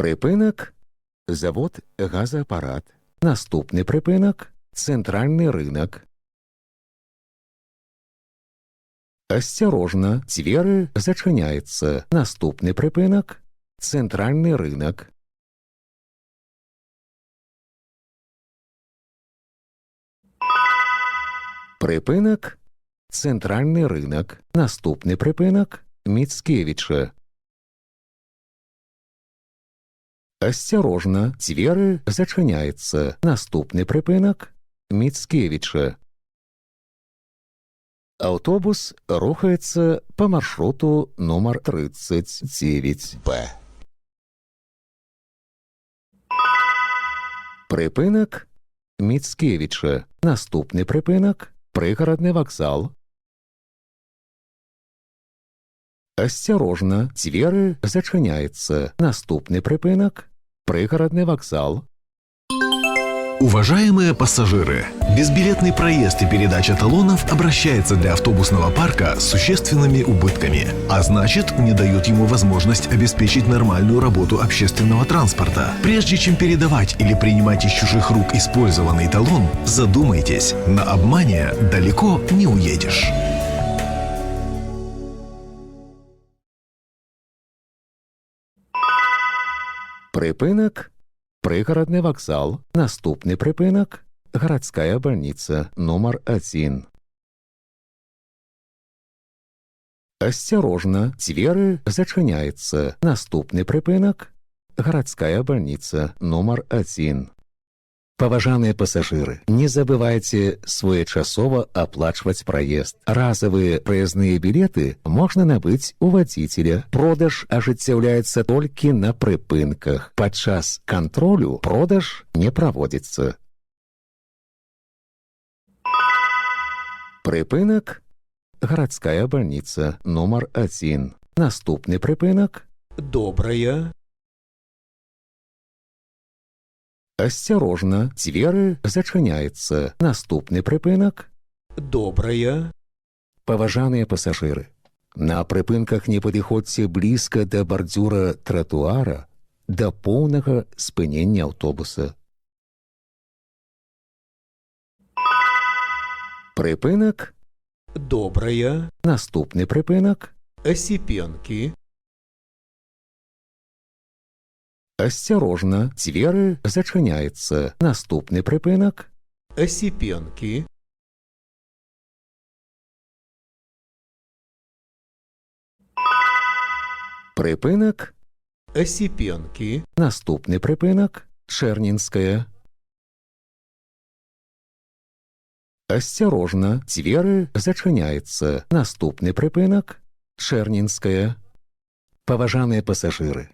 Припинок – завод газоаппарат. Наступний припинок – центральный рынок. Осторожно, двери зачиняються. Наступний припинок – центральный рынок. Припинок – центральный рынок. Наступний припинок – Міцкевича. Осторожно, двери зачиняються. Наступний припинок – Міцкевича. Автобус рухается по маршруту номер 39Б. Припинок – Міцкевича. Наступний припинок – Пригородний вокзал. Осторожно, двери зачиняються. Наступний припинок – Пригородный вокзал. Уважаемые пассажиры, безбилетный проезд и передача талонов обращается для автобусного парка с существенными убытками, а значит, не дает ему возможность обеспечить нормальную работу общественного транспорта. Прежде чем передавать или принимать из чужих рук использованный талон, задумайтесь, на обмане далеко не уедешь. Припинок – Пригородный вокзал. Наступний припинок – городская больница номер 1. Осторожно, двери зачиняються. Наступний припинок – городская больница номер 1. Паважаныя пассажиры, не забывайте своечасова оплачивать проезд. Разовые проездные билеты можно набыть у водителя. Продаж ажыццяўляецца толькі на прыпынках. Падчас кантролю продаж не проводится. Прыпынак – городская больница номер 1. Наступный прыпынак – Добрая. Осторожно, двери зачиняються. Наступний припинок – Добрая. Паважаныя пассажиры, на прыпынках не падыходзьце блізка да бардзюра тратуара да поўнага спынення аўтобуса. Прыпынак – Добрая. Наступны прыпынак – Осіпенкі. Осторожно, двери зачиняються. Наступний припинок – Осіпенкі. Припинок – Осіпенкі. Наступний припинок – Чернінська. Осторожно, двери зачиняються. Наступний припинок – Чернінська. Паважаныя пассажиры,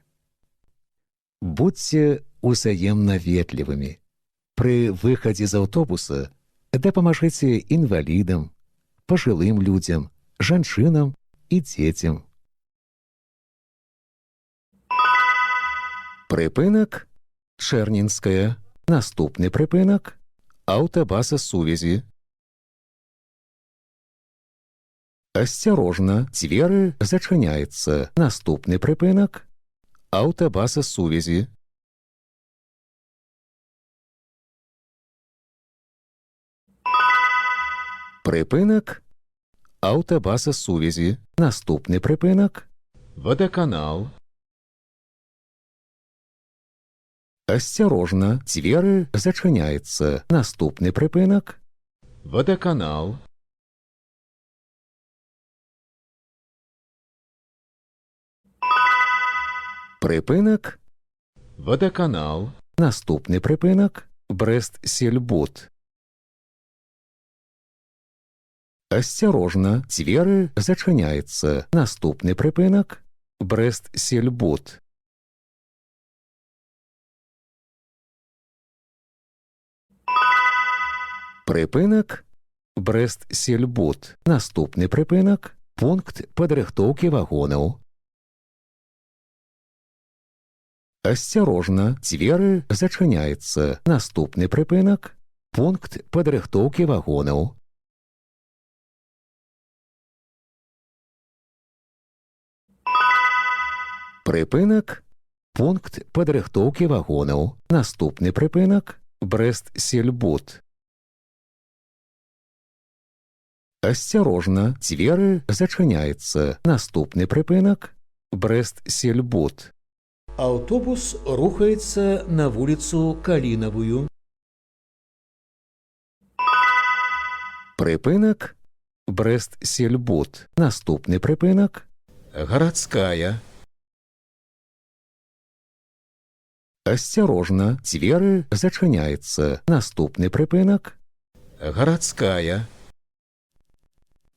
будьте узаемна ветлівымі. Пры выхадзе з аўтобуса дапамажыце інвалідам, пажылым людзям, жанчынам і дзецям. Прыпынак – Чэрнінская. Наступны прыпынак – аўтабаза сувязі. Осторожно, двери зачиняються. Наступный припинок – аўтабаза сувязі. Припинок – аўтабаза сувязі. Наступный припинок – водоканал. Осторожно, двери зачиняються. Наступный припинок – водоканал. Припинок – водоканал. Наступний припинок – Брест-Сельбуд. Осторожно, двери зачиняються. Наступний припинок – Брест-Сельбуд. Припинок – Брест-Сельбуд. Наступний припинок – пункт падрыхтоўкі вагонаў. Осторожно, двери зачиняються. Наступный припинок – пункт падрыхтоўкі вагонаў. Припинок Пункт падрыхтоўкі вагонаў. Наступны прыпынак Брэст-Сельбуд. Асцярожна, дзверы зачыняецца. Наступны прыпынак Брэст-Сельбуд. Аўтобус рухаецца на вуліцу Калінавую. Прыпынак Брэст-Сельбуд. Наступны прыпынак Гарадская. Асцярожна, дзверы зачыняецца. Наступны прыпынак Гарадская.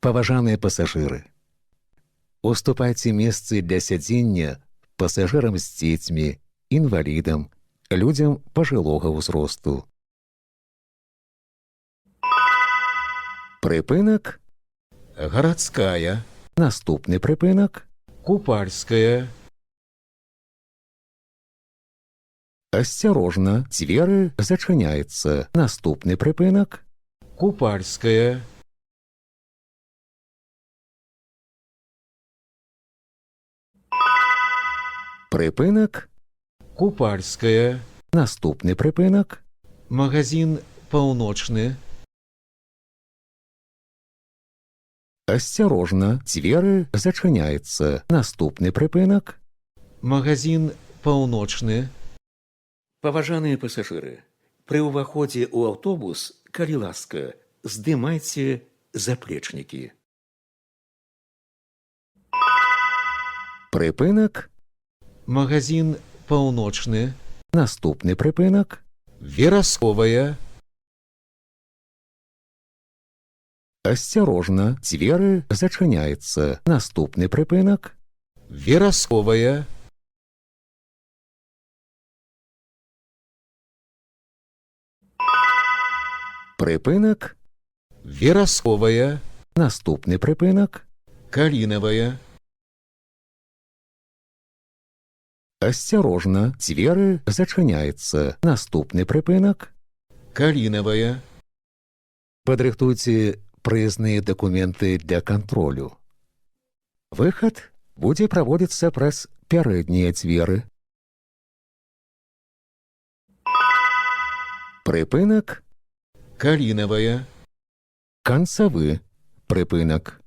Паважаныя пасажыры, уступайце месцы для сядзення пасажырам з дзецьмі, інвалідам, людзям пажылога ўзросту. Прыпынак Гарадская. Наступны прыпынак Купальская. Асцярожна, дзверы зачыняецца. Наступны прыпынак Купальская. Прыпынак Купальская. Наступны прыпынак Магазин Паўночны. Асцярожна, дзверы зачыняецца. Наступны прыпынак Магазин Паўночны. Паважаныя пасажыры, пры ўваходзе ў аўтобус, калі ласка, здымайце заплечнікі. Прыпынак Магазин Паўночны. Наступны прыпынак Верасковая. Асцярожна, дзверы зачыняецца. Наступны прыпынак Верасковая. прыпынак Верасковая. Наступны прыпынак Калінавая. Асцярожна, дзверы зачыняецца. Наступны прыпынак Калінавая. Падрыхтуйце прызныя дакументы для кантролю. Выхад будзе праводзіцца праз пярэднія дзверы. Прыпынак Калінавая. канцавы прыпынак.